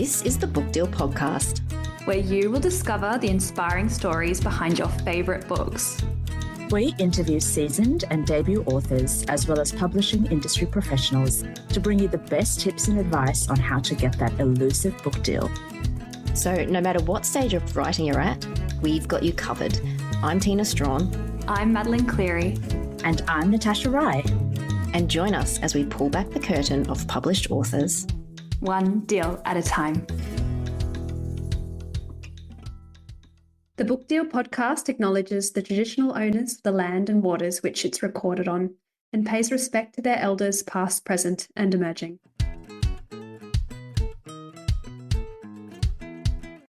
This is the Book Deal Podcast, where you will discover the inspiring stories behind your favourite books. We interview seasoned and debut authors, as well as publishing industry professionals, to bring you the best tips and advice on how to get that elusive book deal. So no matter what stage of writing you're at, we've got you covered. I'm Tina Strachan. I'm Madeleine Cleary. And I'm Natasha Rai. And join us as we pull back the curtain of published authors. One deal at a time. The Book Deal Podcast acknowledges the traditional owners of the land and waters which it's recorded on, and pays respect to their elders past, present and emerging.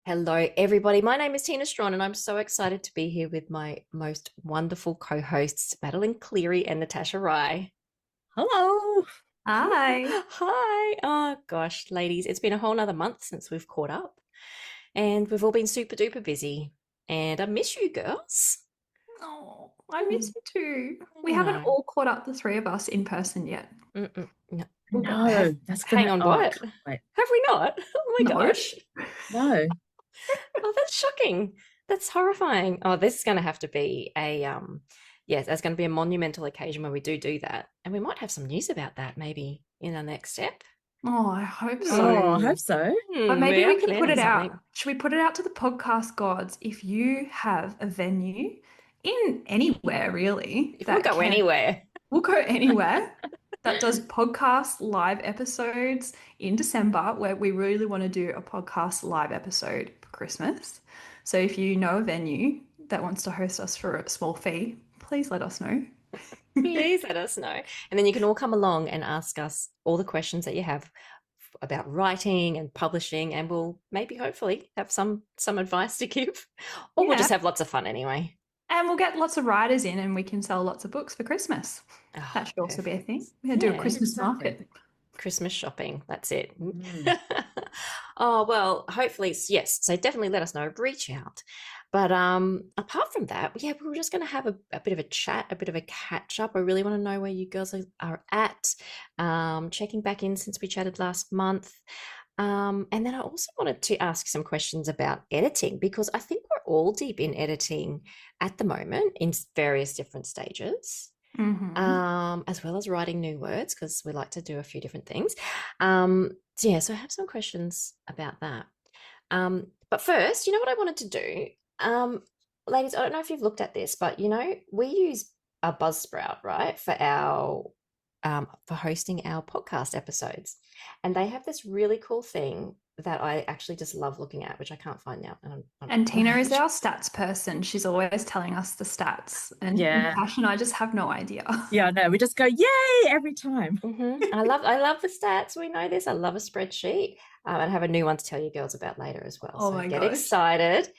Hello, everybody. My name is Tina Strachan, and I'm so excited to be here with my most wonderful co-hosts, Madeleine Cleary and Natasha Rai. Hello. Hi. Hi. Oh, gosh, ladies, it's been a whole nother month since we've caught up, and we've all been super duper busy, and I miss you girls. Oh, I miss you too. We haven't all caught up, the three of us, in person yet. No, that's hang on. What? Wait. Have we not? Oh my gosh. No. Oh, that's shocking. That's horrifying. Oh, this is going to have to be a yes, there's going to be a monumental occasion where we do that, and we might have some news about that maybe in our next step. Oh, I hope so. Oh, I hope so. But maybe we can put it out. Should we put it out to the podcast gods? If you have a venue in anywhere, really, we'll go anywhere. We'll go anywhere that does podcast live episodes in December, where we really want to do a podcast live episode for Christmas. So if you know a venue that wants to host us for a small fee, please let us know. Please let us know. And then you can all come along and ask us all the questions that you have about writing and publishing, and we'll maybe hopefully have some advice to give, or we'll just have lots of fun anyway. And we'll get lots of writers in, and we can sell lots of books for Christmas. That should also be a thing. We're going to do a Christmas market. Christmas shopping. That's it. Oh, well, hopefully, yes. So definitely let us know. Reach out. But apart from that, yeah, we were just going to have a bit of a chat, a bit of a catch up. I really want to know where you girls are at, checking back in since we chatted last month. And then I also wanted to ask some questions about editing, because I think we're all deep in editing at the moment in various different stages, as well as writing new words, because we like to do a few different things. So I have some questions about that. But first, you know what I wanted to do? Ladies, I don't know if you've looked at this, but we use a Buzzsprout, right, for our for hosting our podcast episodes, and they have this really cool thing that I actually just love looking at, which I can't find now. And Tina is our stats person. She's always telling us the stats, and Natasha and I just have no idea. Yeah, no, we just go yay every time. I love the stats. We know this. I love a spreadsheet, and I have a new one to tell you girls about later as well. Oh, so my get gosh. excited.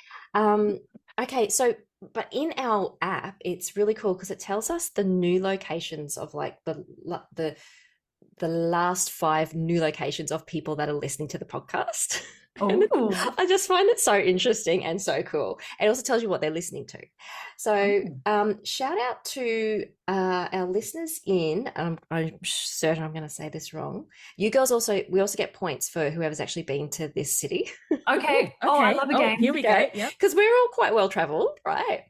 Okay, so but in our app, it's really cool because it tells us the new locations of like the last 5 new locations of people that are listening to the podcast. Oh, I just find it so interesting and so cool. It also tells you what they're listening to. So shout out to our listeners in, I'm certain I'm going to say this wrong. You girls we also get points for whoever's actually been to this city. Okay. Oh, I love a game. Here we go. Because we're all quite well traveled, right?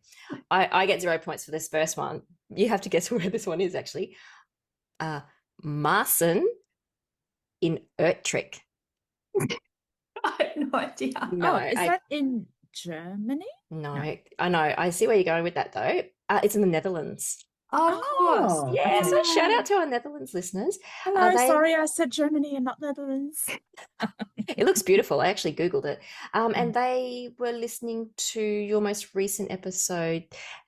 I get 0 points for this first one. You have to guess where this one is actually. Marsen in Utrecht. I have no idea. No, is that in Germany? No, I know. I see where you're going with that though. It's in the Netherlands. Oh, of course. Yeah, so shout out to our Netherlands listeners. Hello, sorry, I said Germany and not Netherlands. It looks beautiful. I actually Googled it. And they were listening to your most recent episode,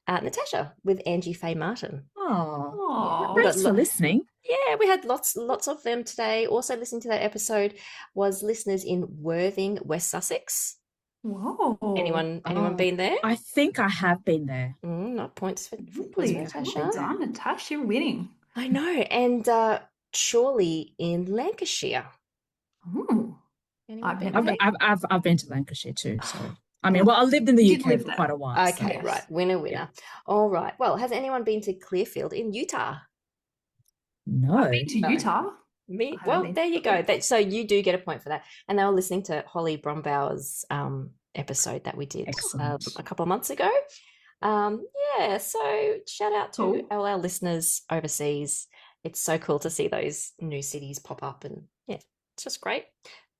Natasha, with Angie Faye Martin. Oh, thanks for listening. Yeah, we had lots of them today. Also listening to that episode was listeners in Worthing, West Sussex. Whoa. Anyone been there? I think I have been there. Not points for Natasha. Well done, Natasha, you're winning. I know. And Chorley in Lancashire. I've been to Lancashire too. So I mean, I lived in the UK for quite a while. Okay, so. Right. Winner. Yeah. All right. Well, has anyone been to Clearfield in Utah? No. I've been to Utah. I haven't Well, been there to you the go. book club. So you do get a point for that. And they were listening to Holly Brombauer's episode that we did Excellent. a couple of months ago. Um, yeah, so shout out to Cool. all our listeners overseas. It's so cool to see those new cities pop up, and yeah, it's just great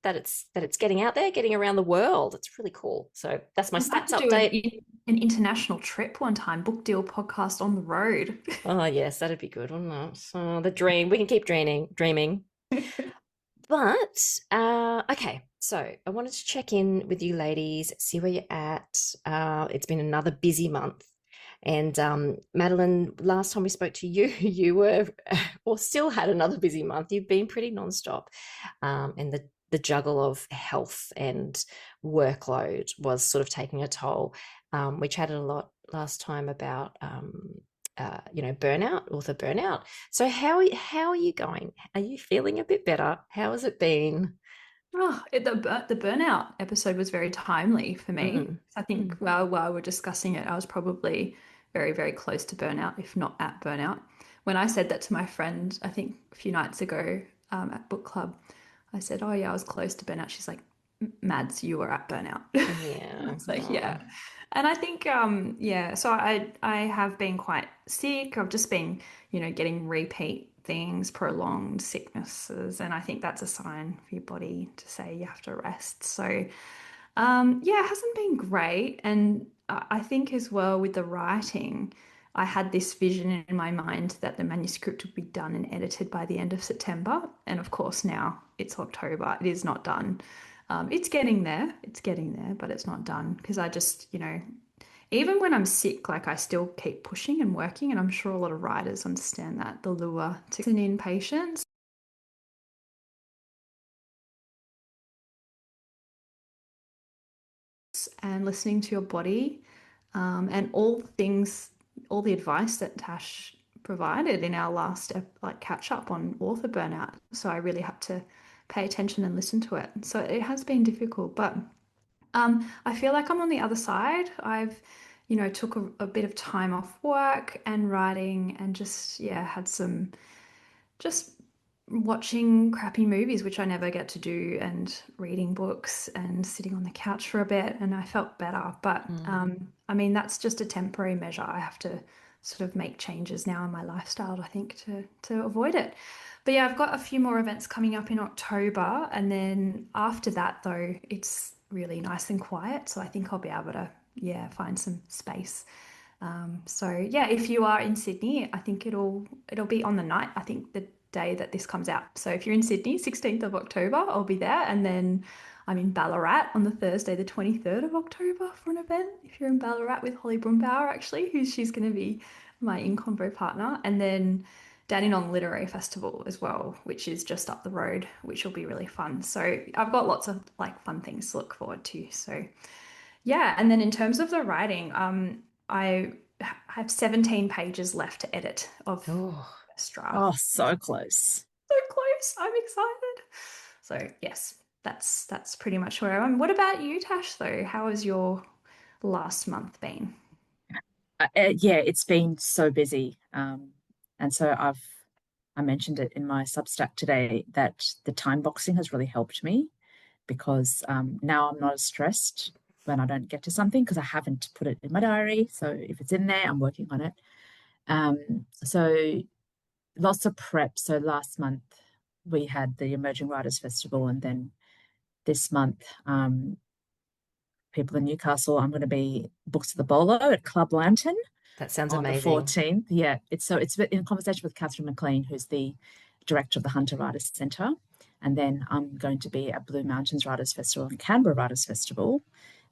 that it's getting out there, getting around the world. It's really cool. So that's my We'd like stats to do update. an international trip one time, book deal podcast on the road. Oh yes, that'd be good, wouldn't it? So the dream. We can keep dreaming. But okay, so I wanted to check in with you ladies, see where you're at. It's been another busy month. And Madeleine, last time we spoke to you, you were or still had another busy month. You've been pretty nonstop. And the juggle of health and workload was sort of taking a toll. We chatted a lot last time about burnout, author burnout. So how are you going? Are you feeling a bit better? How has it been? Oh, the burnout episode was very timely for me. Mm, I think mm. while we're discussing it, I was probably very, very close to burnout, if not at burnout. When I said that to my friend, I think a few nights ago at book club, I said, "Oh yeah, I was close to burnout." She's like, "Mads, you were at burnout." I Yeah. was like, Oh. "Yeah," and I think yeah. So I have been quite sick. I've just been getting repeat things, prolonged sicknesses, and I think that's a sign for your body to say you have to rest. So yeah, it hasn't been great. And I think as well with the writing, I had this vision in my mind that the manuscript would be done and edited by the end of September. And of course, now it's October. It is not done. It's getting there. It's getting there, but it's not done because I just, even when I'm sick, like I still keep pushing and working. And I'm sure a lot of writers understand that the lure to an impatience. And listening to your body and all the things, all the advice that Tash provided in our last like catch up on author burnout. So I really had to pay attention and listen to it. So it has been difficult, but I feel like I'm on the other side. I've, took a bit of time off work and writing and just, yeah, had some just watching crappy movies, which I never get to do, and reading books and sitting on the couch for a bit, and I felt better. But Mm. I mean, that's just a temporary measure. I have to sort of make changes now in my lifestyle, I think, to avoid it. But yeah, I've got a few more events coming up in October, and then after that, though, it's really nice and quiet. So I think I'll be able to, yeah, find some space. So yeah, if you are in Sydney, I think it'll be on the night. I think the day that this comes out. So if you're in Sydney, 16th of October, I'll be there. And then I'm in Ballarat on the Thursday, the 23rd of October for an event. If you're in Ballarat with Holly Brumbauer, actually, she's going to be my in-convo partner. And then Dandenong Literary Festival as well, which is just up the road, which will be really fun. So I've got lots of like fun things to look forward to. So yeah, and then in terms of the writing, I have 17 pages left to edit of Oh, first draft. Oh, so close. So close. I'm excited. So yes, that's pretty much where I am. What about you, Tash, though? How has your last month been? Yeah, it's been so busy. And so I mentioned it in my Substack today that the time boxing has really helped me because now I'm not as stressed when I don't get to something because I haven't put it in my diary. So if it's in there, I'm working on it. So lots of prep. So last month we had the Emerging Writers Festival, and then this month, people in Newcastle, I'm going to be Books of the Bolo at Club Lantern that sounds on the amazing. 14th. Yeah, it's in conversation with Catherine McLean, who's the director of the Hunter Writers Centre. And then I'm going to be at Blue Mountains Writers Festival and Canberra Writers Festival.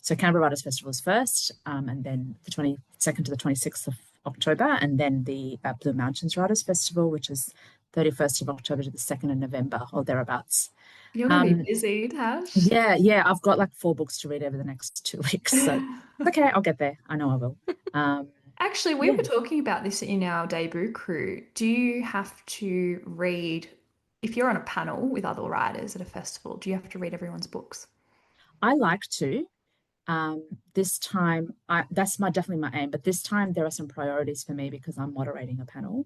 So Canberra Writers Festival is first, and then the 22nd to the 26th of October, and then the Blue Mountains Writers Festival, which is 31st of October to the 2nd of November or thereabouts. You're going to be busy, Tash. Yeah, I've got like 4 books to read over the next 2 weeks. So okay, I'll get there. I know I will. Actually, we Yeah, were talking about this in our debut crew. Do you have to read, if you're on a panel with other writers at a festival, do you have to read everyone's books? I like to. This time, that's definitely my aim. But this time, there are some priorities for me because I'm moderating a panel.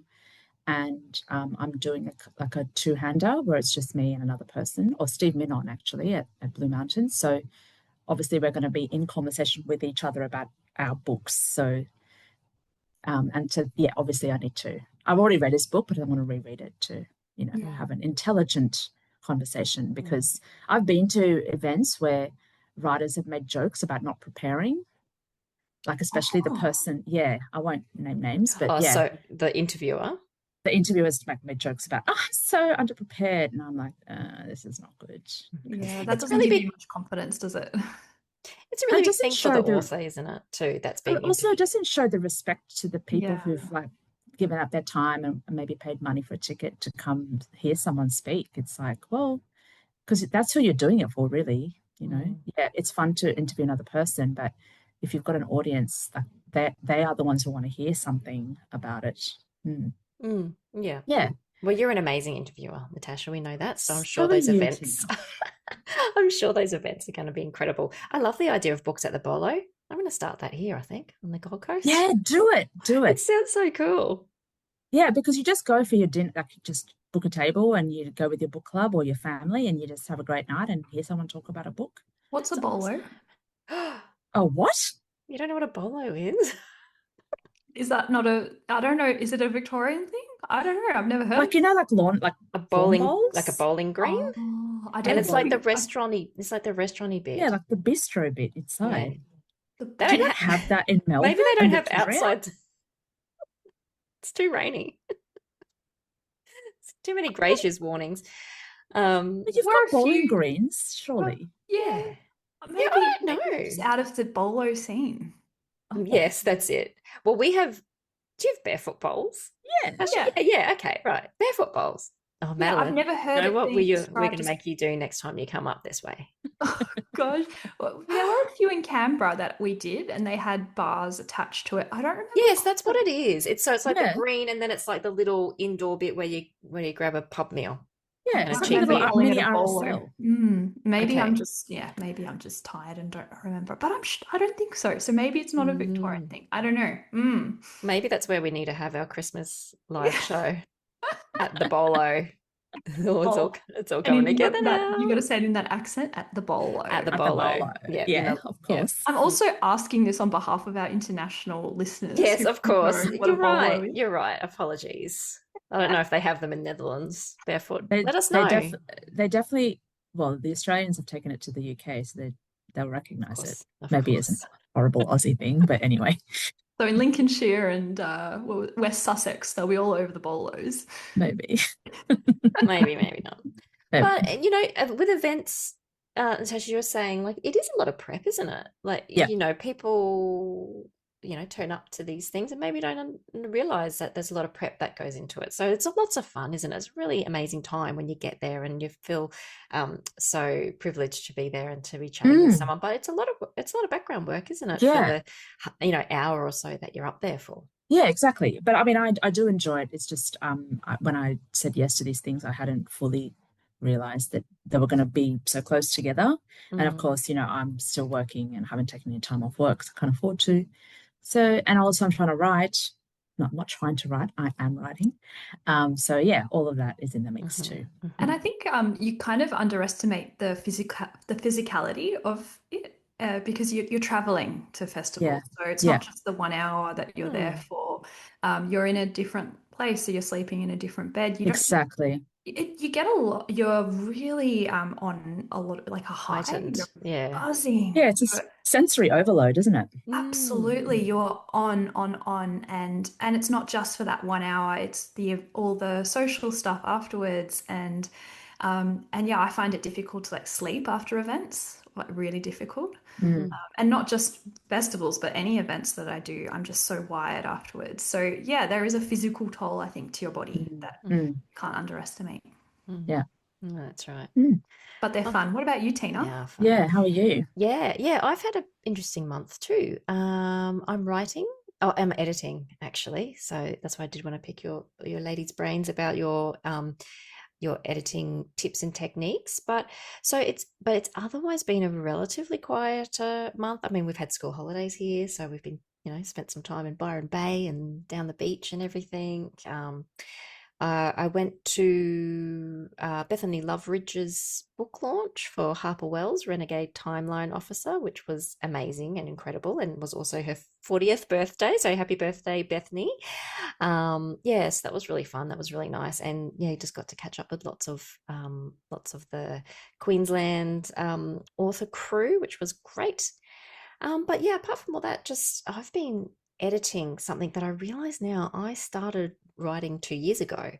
and I'm doing like a two-hander where it's just me and another person, or Steve Minon actually at Blue Mountains. So obviously we're going to be in conversation with each other about our books. So obviously I've already read his book, but I want to reread it to, have an intelligent conversation, because I've been to events where writers have made jokes about not preparing, like especially the person, I won't name names, but so the interviewers made jokes about, I'm so underprepared, and I'm like, this is not good. Yeah, that doesn't give you much confidence, does it? It's a really big thing for the author, isn't it, too? That's being also interviewed. doesn't show the respect to the people who've like given up their time and maybe paid money for a ticket to come hear someone speak. It's like, well, because that's who you're doing it for, really. Yeah, it's fun to interview another person, but if you've got an audience, they are the ones who want to hear something about it. Yeah. Well, you're an amazing interviewer, Natasha. We know that, so I'm sure So those are you, events. I'm sure those events are going to be incredible. I love the idea of books at the Bolo. I'm going to start that here, I think, on the Gold Coast. Yeah, do it. It sounds so cool. Yeah, because you just go for your dinner, like you just book a table and you go with your book club or your family and you just have a great night and hear someone talk about a book. What's a bolo? Oh, what? You don't know what a bolo is? Is that not I don't know, is it a Victorian thing? I don't know. I've never heard like, like lawn, like a bowling, bowls? like a bowling green. Oh, I don't and it's know. like the restaurant-y bit. Yeah, like the bistro bit inside. Yeah. They don't have that in Melbourne. Maybe they don't have outside. It's too rainy. It's too many glaciers warnings. But you've got bowling greens, surely. Yeah. Maybe, I don't know. It's out of the bolo scene. Yes, that's it. Well, do you have barefoot bowls? Yeah. Okay, right. Barefoot bowls. Oh, Madeleine. Yeah, I've never heard You know it. We're going to make you do next time you come up this way. Oh, gosh. Well, there were a few in Canberra that we did, and they had bars attached to it. I don't remember. Yes, that's what it is. It's like the green, and then it's like the little indoor bit where you grab a pub meal. Yeah, it's like cheap a little meal. mini a bolo. RSL. Maybe Okay. I'm just tired and don't remember. But I don't think so. So maybe it's not a Victorian thing. I don't know. Maybe that's where we need to have our Christmas live show at the bolo. It's all coming together now. You got to say it in that accent, at the bolo. At the bolo. Yeah, of course. I'm also asking this on behalf of our international listeners. Yes, of course. You're right. You're right. Apologies. I don't know if they have them in Netherlands barefoot. Let us They know. they definitely. Well, the Australians have taken it to the UK, so they'll recognise it. Of Maybe course. it's a horrible Aussie thing, but anyway. So in Lincolnshire and West Sussex, they'll be all over the bolos. Maybe. maybe not. Maybe. But with events, Natasha, you were saying, like, it is a lot of prep, isn't it? Like, people turn up to these things and maybe don't realize that there's a lot of prep that goes into it. So it's lots of fun, isn't it? It's a really amazing time when you get there and you feel so privileged to be there and to be chatting with someone. But it's a lot of background work, isn't it? Yeah. For the hour or so that you're up there for. Yeah, exactly. But I mean, I do enjoy it. It's just when I said yes to these things, I hadn't fully realized that they were going to be so close together. And of course, I'm still working and haven't taken any time off work, so I can't afford to. So, and also I'm trying to write. No, I'm not trying to write. I am writing. So yeah, all of that is in the mix too. And I think you kind of underestimate the physicality of it. Because you're traveling to festivals, so it's not just the 1 hour that you're there for. You're in a different place, so you're sleeping in a different bed. Exactly. You get a lot. You're really on a lot, like a high. You're buzzing. Yeah, it's a sensory overload, isn't it? Absolutely, you're on, and it's not just for that 1 hour. It's all the social stuff afterwards, and I find it difficult to sleep after events. Like really difficult, and not just festivals, but any events that I do, I'm just so wired afterwards. So yeah, there is a physical toll, I think, to your body that you can't underestimate. Yeah, that's right. But they're fun. What about you, Tina? Yeah, fun. Yeah, how are you? Yeah, I've had an interesting month too. I'm writing. Oh, I'm editing actually. So that's why I did want to pick your ladies' brains about your editing tips and techniques, but it's otherwise been a relatively quieter month. I mean, we've had school holidays here, so we've been spent some time in Byron Bay and down the beach and everything. I went to Bethany Loveridge's book launch for Harper Wells, Renegade Timeline Officer, which was amazing and incredible, and was also her 40th birthday. So happy birthday, Bethany. Yes, that was really fun. That was really nice. And yeah, just got to catch up with lots of the Queensland author crew, which was great. But yeah, apart from all that, just I've been editing something that I realize now I started writing 2 years ago.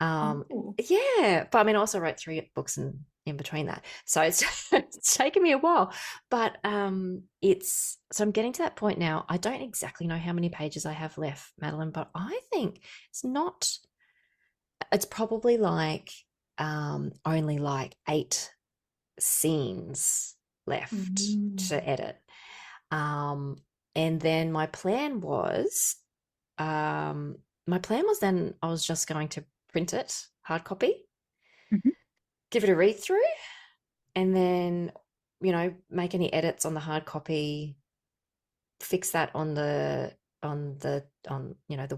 Oh. Yeah, but I mean, I also wrote 3 books in between that, so it's taken me a while. But so I'm getting to that point now. I don't exactly know how many pages I have left, Madeleine, but I think it's probably like only like 8 scenes left to edit. And then my plan was then I was just going to print it, hard copy, give it a read through, and then, make any edits on the hard copy, fix that on the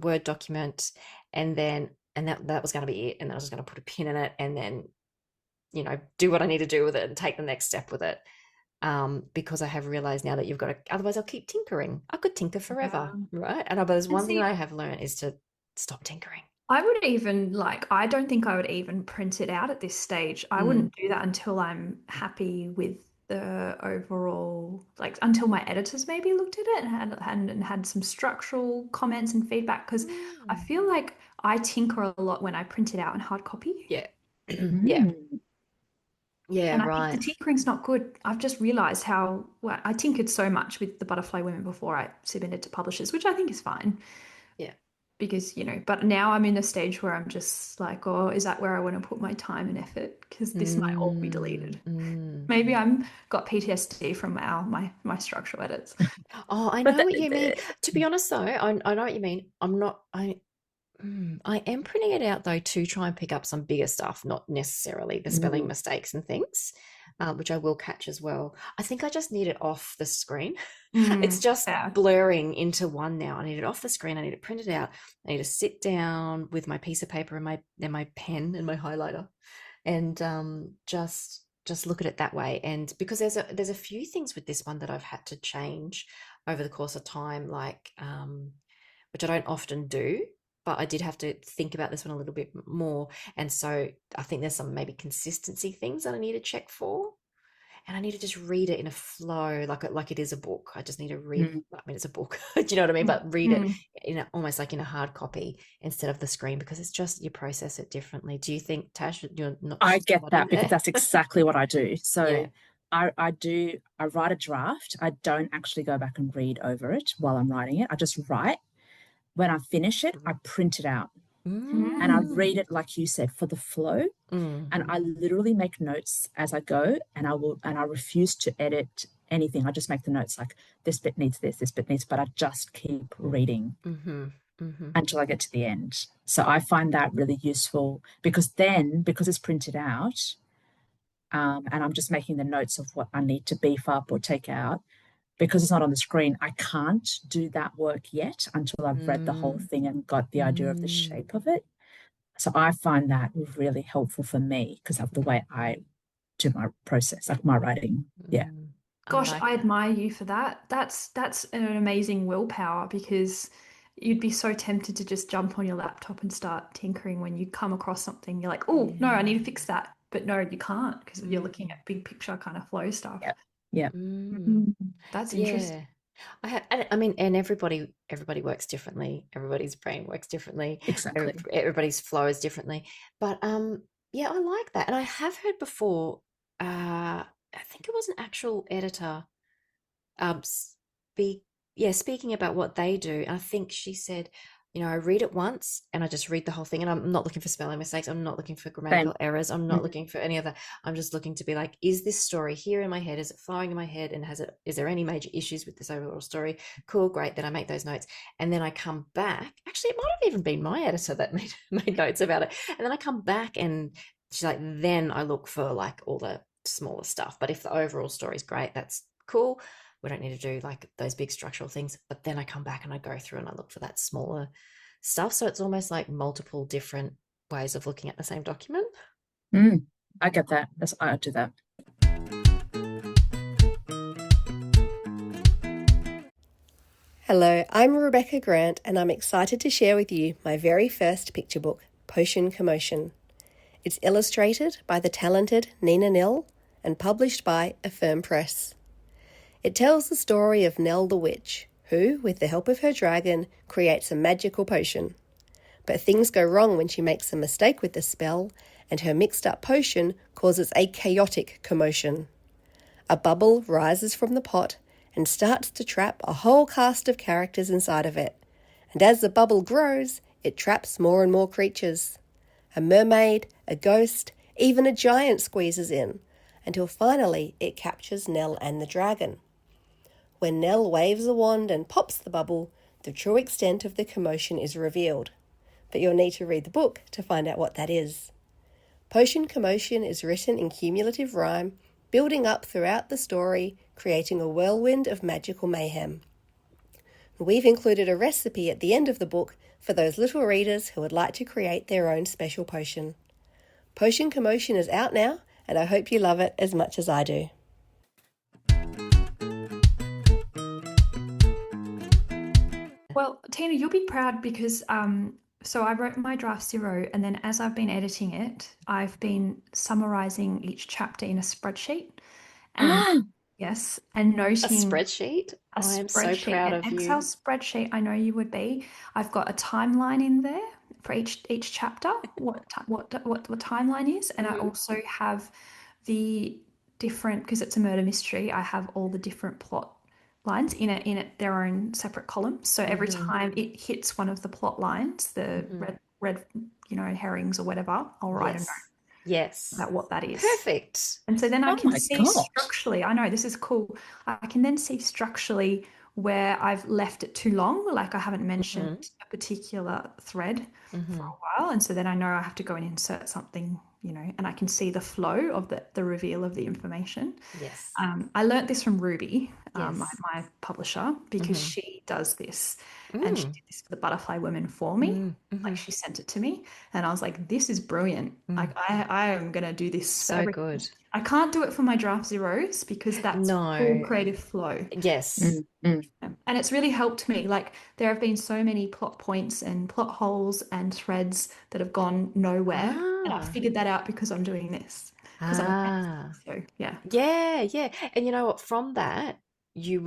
Word document, and that was going to be it. And then I was going to put a pin in it, and then, do what I need to do with it and take the next step with it. Because I have realized now that you've got to, otherwise I'll keep tinkering. I could tinker forever, right? But there's one thing I have learned is to stop tinkering. I would even I don't think I would even print it out at this stage. I wouldn't do that until I'm happy with the overall, until my editors maybe looked at it and had some structural comments and feedback, because I feel like I tinker a lot when I print it out in hard copy. Yeah. Yeah. Yeah, and I right. think the tinkering's not good. I've just realized how I tinkered so much with the Butterfly Women before I submitted to publishers, which I think is fine. Yeah. Because, but now I'm in a stage where I'm just like, oh, is that where I want to put my time and effort? Because this might all be deleted. Maybe I'm got PTSD from my structural edits. Oh, I know what you mean. To be honest, though, I know what you mean. I am printing it out, though, to try and pick up some bigger stuff, not necessarily the spelling mistakes and things, which I will catch as well. I think I just need it off the screen. It's just blurring into one now. I need it off the screen. I need to print it out. I need to sit down with my piece of paper and my pen and my highlighter, and just look at it that way. And because there's a few things with this one that I've had to change over the course of time, which I don't often do. But I did have to think about this one a little bit more. And so I think there's some maybe consistency things that I need to check for. And I need to just read it in a flow, like it is a book. I just need to read. I mean, it's a book. Do you know what I mean? But read it almost like in a hard copy instead of the screen, because it's just you process it differently. Do you think, Tash, you're not? I get that, because that's exactly what I do. So I write a draft. I don't actually go back and read over it while I'm writing it. I just write. When I finish it, I print it out and I read it, like you said, for the flow. And I literally make notes as I go, and I refuse to edit anything. I just make the notes like this bit needs this bit needs, but I just keep reading until I get to the end. So I find that really useful, because it's printed out, and I'm just making the notes of what I need to beef up or take out. Because it's not on the screen, I can't do that work yet until I've read the whole thing and got the idea of the shape of it. So I find that really helpful for me, because of the way I do my process, like my writing. Yeah. Gosh, I admire you for that. That's an amazing willpower, because you'd be so tempted to just jump on your laptop and start tinkering when you come across something. You're like, oh, no, I need to fix that. But no, you can't, because you're looking at big picture kind of flow stuff. Yeah. That's interesting. And everybody works differently. Everybody's brain works differently. Exactly. Everybody's flow is differently. But I like that. And I have heard before, I think it was an actual editor speaking about what they do. I think she said, I read it once and I just read the whole thing, and I'm not looking for spelling mistakes. I'm not looking for grammatical errors. I'm not looking for any of that. I'm just looking to be like, is this story here in my head? Is it flowing in my head? And is there any major issues with this overall story? Cool, great. Then I make those notes. And then I come back. Actually, it might have even been my editor that made notes about it. And then I come back and she's like, then I look for like all the smaller stuff. But if the overall story is great, that's cool. We don't need to do like those big structural things. But then I come back and I go through and I look for that smaller stuff. So it's almost like multiple different ways of looking at the same document. I get that. I do that. Hello, I'm Rebecca Grant and I'm excited to share with you my very first picture book, Potion Commotion. It's illustrated by the talented Tina Newell and published by Affirm Press. It tells the story of Nell the witch, who, with the help of her dragon, creates a magical potion. But things go wrong when she makes a mistake with the spell, and her mixed-up potion causes a chaotic commotion. A bubble rises from the pot and starts to trap a whole cast of characters inside of it. And as the bubble grows, it traps more and more creatures. A mermaid, a ghost, even a giant squeezes in, until finally it captures Nell and the dragon. When Nell waves a wand and pops the bubble, the true extent of the commotion is revealed. But you'll need to read the book to find out what that is. Potion Commotion is written in cumulative rhyme, building up throughout the story, creating a whirlwind of magical mayhem. We've included a recipe at the end of the book for those little readers who would like to create their own special potion. Potion Commotion is out now, and I hope you love it as much as I do. Well, Tina, you'll be proud because so I wrote my draft 0, and then as I've been editing it, I've been summarizing each chapter in a spreadsheet. And yes, and A noting spreadsheet. a I am so spreadsheet, proud an of Excel you. spreadsheet. I know you would be. I've got a timeline in there for each chapter, what timeline is, and I also have the different, because it's a murder mystery, I have all the different plot lines in their own separate columns. So every time it hits one of the plot lines, the red herrings or whatever, I'll write a note Yes. about what that is. Perfect. And so then I Oh can my see gosh. structurally, I know this is cool. I can then see structurally where I've left it too long, like I haven't mentioned a particular thread for a while. And so then I know I have to go and insert something, and I can see the flow of the reveal of the information. Yes. I learnt this from Ruby, Yes. my publisher, because she does this, and she did this for the Butterfly Women for me. Like she sent it to me, and I was like, "This is brilliant! Like I am gonna do this for So everything." good. I can't do it for my draft 0s because that's No. full creative flow. Yes. And it's really helped me. Like there have been so many plot points and plot holes and threads that have gone nowhere, and I figured that out because I'm doing this. Because I'm so yeah. Yeah. And you know what? From that, you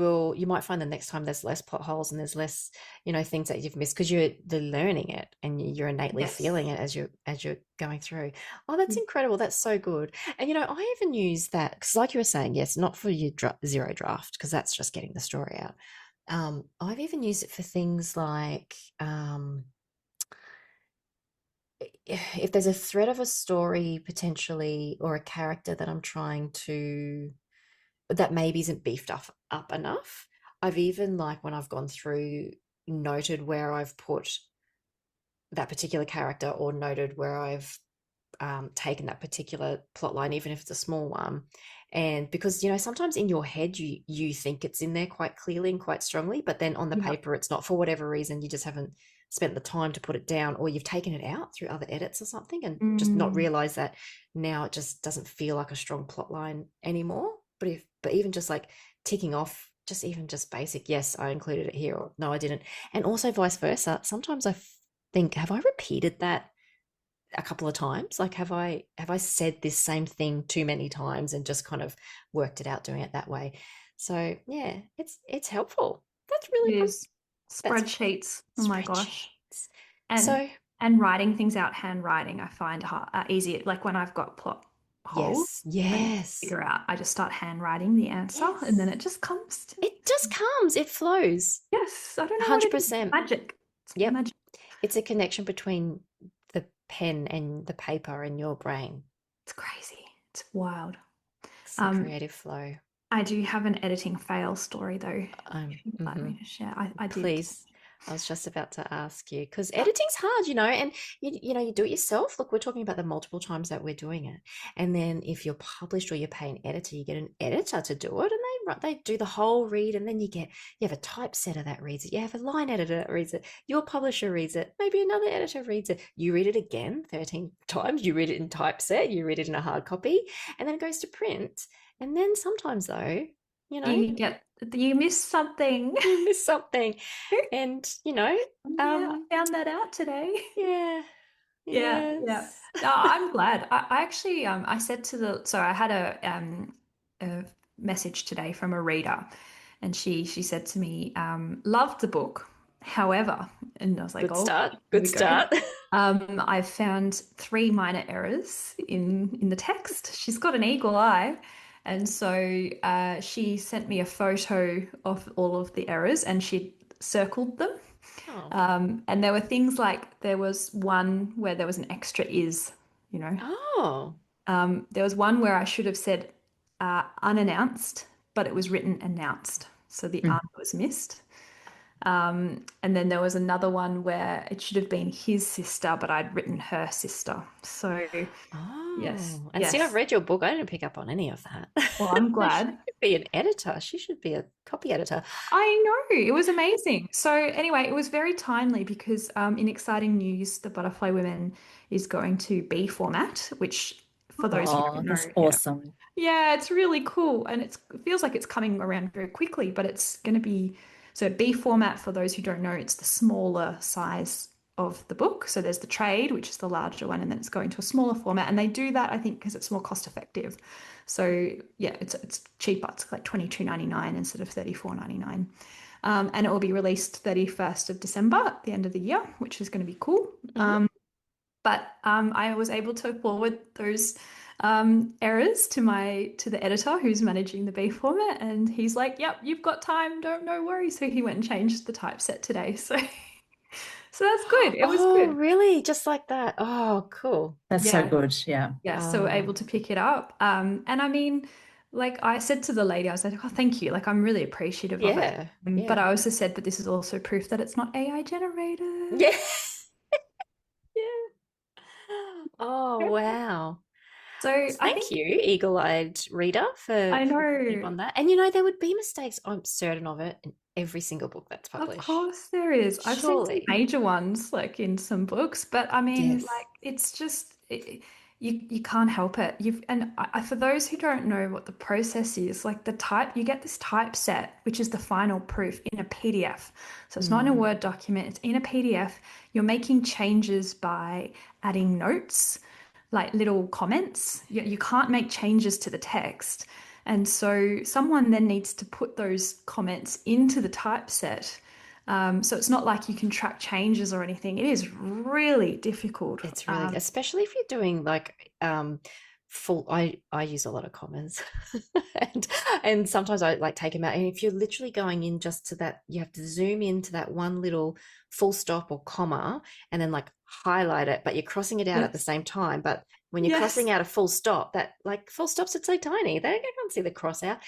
might find the next time there's less potholes and there's less, things that you've missed because they're learning it and you're innately feeling it as you're going through. Oh, that's incredible. That's so good. And I even use that because, like you were saying, yes, not for your 0 draft because that's just getting the story out. I've even used it for things like if there's a thread of a story potentially or a character that I'm trying to that maybe isn't beefed up enough. I've even when I've gone through noted where I've put that particular character or noted where I've taken that particular plot line, even if it's a small one. And because, sometimes in your head, you think it's in there quite clearly and quite strongly, but then on the paper, it's not for whatever reason. You just haven't spent the time to put it down, or you've taken it out through other edits or something and just not realize that now it just doesn't feel like a strong plot line anymore. But even just ticking off, just basic, yes, I included it here, or no, I didn't. And also vice versa. Sometimes I think, have I repeated that a couple of times? Have I said this same thing too many times and just kind of worked it out doing it that way? So yeah, it's helpful. That's really It is. Spreadsheets. Oh my gosh. And writing things out, handwriting, I find easier. Like when I've got plot holes, yes, figure out, I just start handwriting the answer, and then it just comes to me. It just comes. It flows. Yes, I don't know. 100%. Magic. Yep. Magic. It's a connection between the pen and the paper in your brain. It's crazy. It's wild. It's a creative flow. I do have an editing fail story though. If you'd like me to share. I did. Please. I was just about to ask you because editing's hard, and you do it yourself. Look, we're talking about the multiple times that we're doing it, and then if you're published or you pay an editor, you get an editor to do it, and they do the whole read, and then you have a typesetter that reads it, you have a line editor that reads it, your publisher reads it, maybe another editor reads it, you read it again 13 times, you read it in typeset, you read it in a hard copy, and then it goes to print, and then sometimes though, you miss something. you miss something, and I found that out today. Yeah. Yeah. Yes. No, I'm glad. I actually I said so I had a message today from a reader, and she said to me, loved the book. However, and I was like, Good oh, start. here Good we go. start. I've found 3 minor errors in the text. She's got an eagle eye. And so she sent me a photo of all of the errors, and she circled them. Oh. And there were things like there was one where there was an extra is, Oh. There was one where I should have said unannounced, but it was written announced. So the was missed. And then there was another one where it should have been his sister, but I'd written her sister. So, yes. And see, I've read your book. I didn't pick up on any of that. Well, I'm glad. She should be an editor. She should be a copy editor. I know. It was amazing. So anyway, it was very timely because in exciting news, the Butterfly Women is going to B format, which for those who don't know, that's awesome. Yeah, it's really cool. And it feels like it's coming around very quickly, but it's going to be... So B format, for those who don't know, it's the smaller size of the book. So there's the trade, which is the larger one, and then it's going to a smaller format. And they do that, I think, because it's more cost effective. So yeah, it's cheaper. It's like $22.99 instead of $34.99. And it will be released 31st of December at the end of the year, which is going to be cool. But I was able to forward those errors to the editor who's managing the B format, and he's like, yep, you've got time, no worry. So he went and changed the typeset today. So that's good. It was good. Really? Just like that? Oh, cool. That's so good. Yeah. Yeah. So we're able to pick it up. And I mean, like I said to the lady, I was like, oh, thank you. Like, I'm really appreciative of it. But I also said, but this is also proof that it's not AI generated. Yeah. Oh, wow. So thank you, eagle-eyed reader, for picking on that. And there would be mistakes, I'm certain of it, in every single book that's published. Of course there is. I've seen some major ones like in some books, but I mean, like, it's just you can't help it. For those who don't know what the process is, like you get this typeset, which is the final proof in a PDF. So it's not in a Word document, it's in a PDF. You're making changes by adding notes, like little comments. You can't make changes to the text. And so someone then needs to put those comments into the typeset. So it's not like you can track changes or anything. It is really difficult. It's really, especially if you're doing like full, I use a lot of commas and sometimes I like take them out. And if you're literally going in just to that, you have to zoom into that one little full stop or comma and then like highlight it, but you're crossing it out at the same time. But when you're crossing out a full stop, that like full stops are so tiny, they can't see the cross out.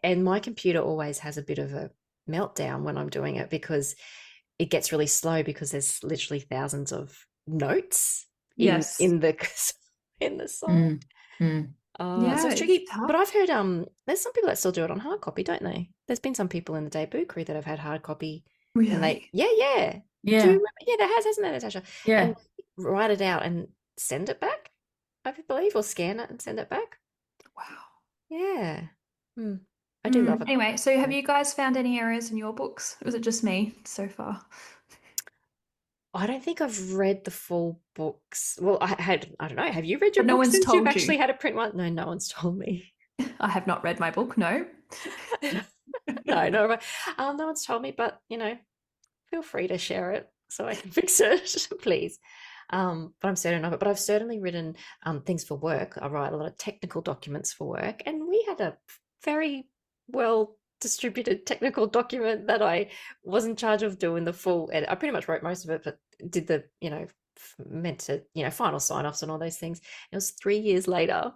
And my computer always has a bit of a meltdown when I'm doing it because it gets really slow because there's literally thousands of notes in the song. So it's tricky. But I've heard there's some people that still do it on hard copy, don't they? There's been some people in the debut crew that have had hard copy. Really? And there hasn't there, Natasha? Yeah. And write it out and send it back, I believe, or scan it and send it back. Wow. Yeah. I do love it. Anyway, so have you guys found any errors in your books? Or was it just me so far? I don't think I've read the full books. Well, I don't know. Have you read your But no books one's since told you've you. actually had a print one? No one's told me. I have not read my book, no. No, no one's told me, but feel free to share it so I can fix it, please. But I'm certain of it. But I've certainly written things for work. I write a lot of technical documents for work, and we had a very well distributed technical document that I was in charge of doing the full edit. I pretty much wrote most of it, but did the meant to final sign-offs and all those things. It was 3 years later,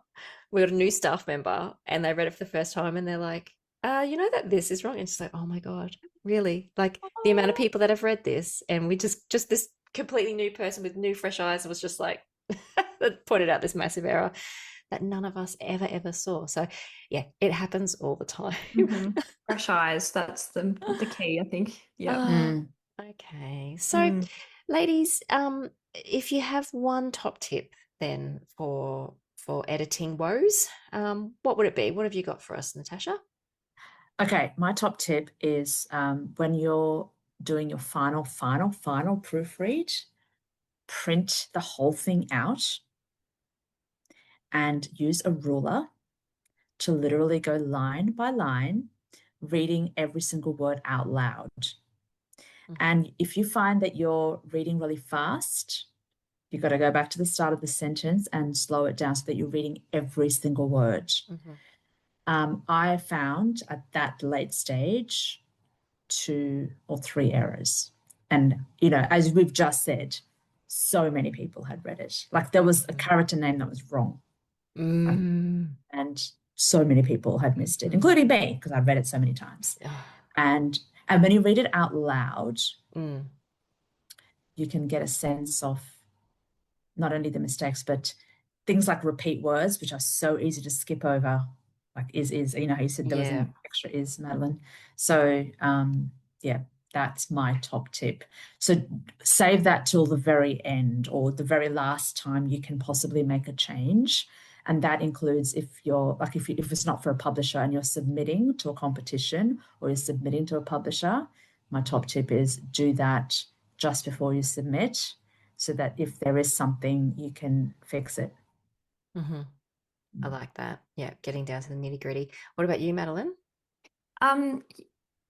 we got a new staff member, and they read it for the first time, and they're like, you know that this is wrong. And it's like, oh my God, really? Like the amount of people that have read this, and we just this completely new person with new fresh eyes was just like that pointed out this massive error that none of us ever saw. So yeah, it happens all the time. Fresh eyes, that's the key, I think. Yeah. Okay. So ladies, if you have one top tip then for editing woes, what would it be? What have you got for us, Natasha? Okay, my top tip is when you're doing your final proofread, print the whole thing out and use a ruler to literally go line by line, reading every single word out loud. And if you find that you're reading really fast, you've got to go back to the start of the sentence and slow it down so that you're reading every single word. I found at that late stage 2 or 3 errors. And, you know, as we've just said, so many people had read it. Like there was a character name that was wrong. And so many people had missed it, including me, because I've read it so many times. And when you read it out loud, you can get a sense of not only the mistakes, but things like repeat words, which are so easy to skip over, like is, you know, you said there was an extra is, Madeleine. So, yeah, that's my top tip. So save that till the very end or the very last time you can possibly make a change. And that includes if you're like, if it's not for a publisher and you're submitting to a competition or you're submitting to a publisher, my top tip is do that just before you submit so that if there is something, you can fix it. I like that. Yeah, getting down to the nitty gritty. What about you, Madeleine?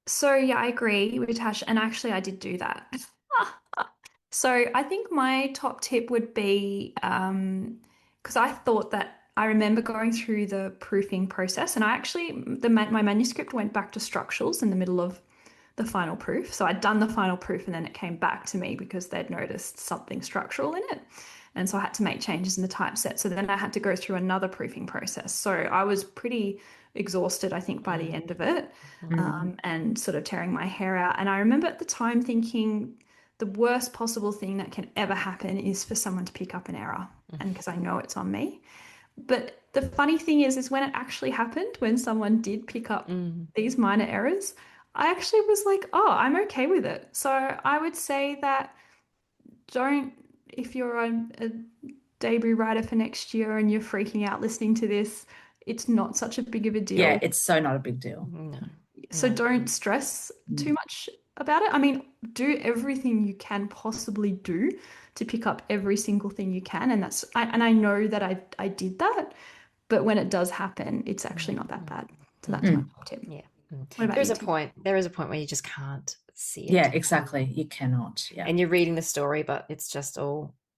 So yeah, I agree with Tash, and actually I did do that. So I think my top tip would be because I thought that I remember going through the proofing process, and I actually my manuscript went back to structurals in the middle of the final proof. So I'd done the final proof, and then it came back to me because they'd noticed something structural in it. And so I had to make changes in the typeset. So then I had to go through another proofing process. So I was pretty exhausted, I think, by the end of it, and sort of tearing my hair out. And I remember at the time thinking the worst possible thing that can ever happen is for someone to pick up an error, and because I know it's on me. But the funny thing is when it actually happened, when someone did pick up these minor errors, I actually was like, oh, I'm okay with it. So I would say that if you're a debut writer for next year and you're freaking out listening to this, it's not such a big of a deal. Yeah, it's so not a big deal. No. So don't stress too much about it. I mean, do everything you can possibly do to pick up every single thing you can. And I know that I did that, but when it does happen, it's actually not that bad. So that's my top tip. Yeah. There is a point where you just can't see it. Yeah, exactly. You cannot. Yeah. And you're reading the story, but it's just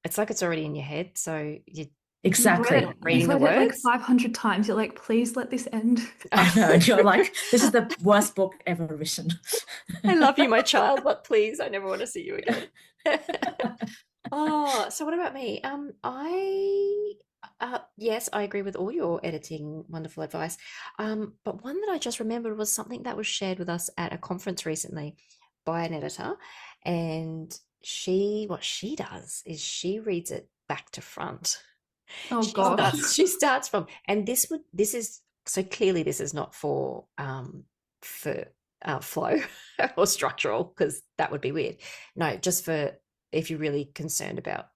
it's like it's already in your head. So you exactly reading the words words like 500 times. You're like, please let this end. I know. You're like, this is the worst book ever written. I love you, my child, but please, I never want to see you again. So what about me? Yes, I agree with all your editing wonderful advice. But one that I just remembered was something that was shared with us at a conference recently by an editor, and what she does is she reads it back to front. Oh God! She starts from, and this is so clearly this is not for flow or structural, because that would be weird. No, just for if you're really concerned about.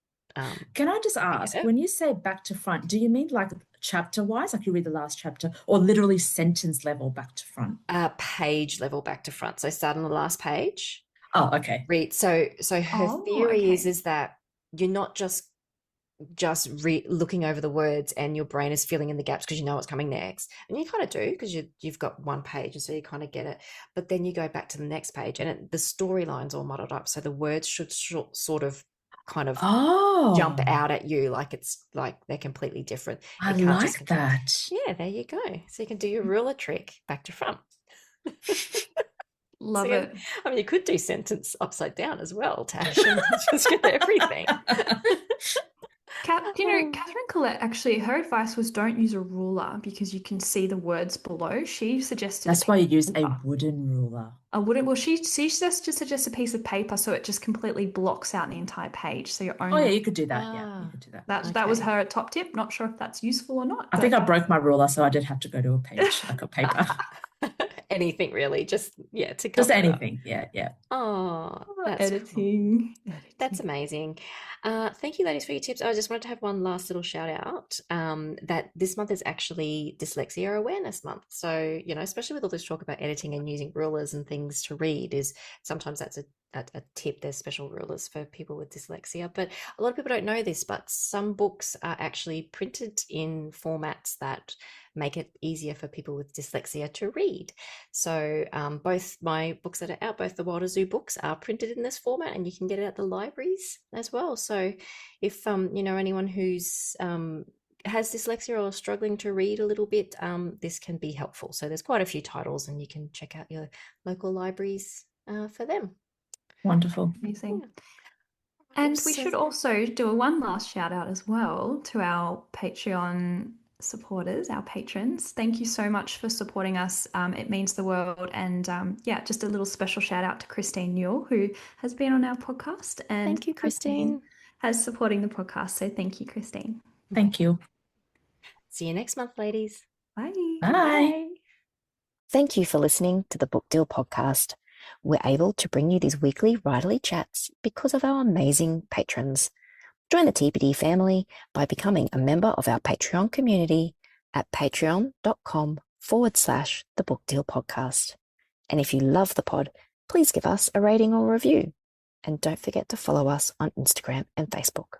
Can I just ask, when you say back to front, do you mean like chapter wise, like you read the last chapter, or literally sentence level back to front? Page level back to front. So start on the last page. Oh, okay. Read. So her theory is that you're not just looking over the words and your brain is filling in the gaps because you know what's coming next, and you kind of do because you've got one page, and so you kind of get it. But then you go back to the next page, and the storyline's all muddled up, so the words should sort of kind of jump out at you like it's like they're completely different. I like that. Yeah, there you go. So you can do your ruler trick back to front. Love it. I mean, you could do sentence upside down as well, Tash, and just get everything. Kat, You know, Catherine Collette, actually, her advice was don't use a ruler because you can see the words below. She suggested That's why you use a paper. wooden ruler. A wooden, well, she just suggests a piece of paper so it just completely blocks out the entire page. So you're Oh only yeah, you could do that. Yeah, you Ah, could do that. that was okay. her top tip. Not sure if that's useful or not. I think I broke my ruler, so I did have to go to a page, like a paper. Anything really, just to Just cover it up. anything. Yeah, yeah. Oh, that's cool. Editing. That's amazing. Thank you, ladies, for your tips. I just wanted to have one last little shout out that this month is actually Dyslexia Awareness Month. So, especially with all this talk about editing and using rulers and things to read, is sometimes that's a tip. There's special rulers for people with dyslexia, but a lot of people don't know this, but some books are actually printed in formats that make it easier for people with dyslexia to read. So both my books that are out, both the Wilder Zoo books, are printed in this format, and you can get it at the libraries as well. So if anyone who's has dyslexia or struggling to read a little bit, this can be helpful. So there's quite a few titles, and you can check out your local libraries for them. Wonderful. Amazing. Yeah. And we So- should also do one last shout out as well to our Patreon supporters, our patrons. Thank you so much for supporting us. It means the world. And just a little special shout out to Christine Newell, who has been on our podcast. And Thank you, Christine. has supporting the podcast. So thank you, Christine. Thank you. See you next month, ladies. Bye. Bye. Thank you for listening to the Book Deal podcast. We're able to bring you these weekly writerly chats because of our amazing patrons. Join the TPD family by becoming a member of our Patreon community at patreon.com/The Book Deal podcast. And if you love the pod, please give us a rating or review. And don't forget to follow us on Instagram and Facebook.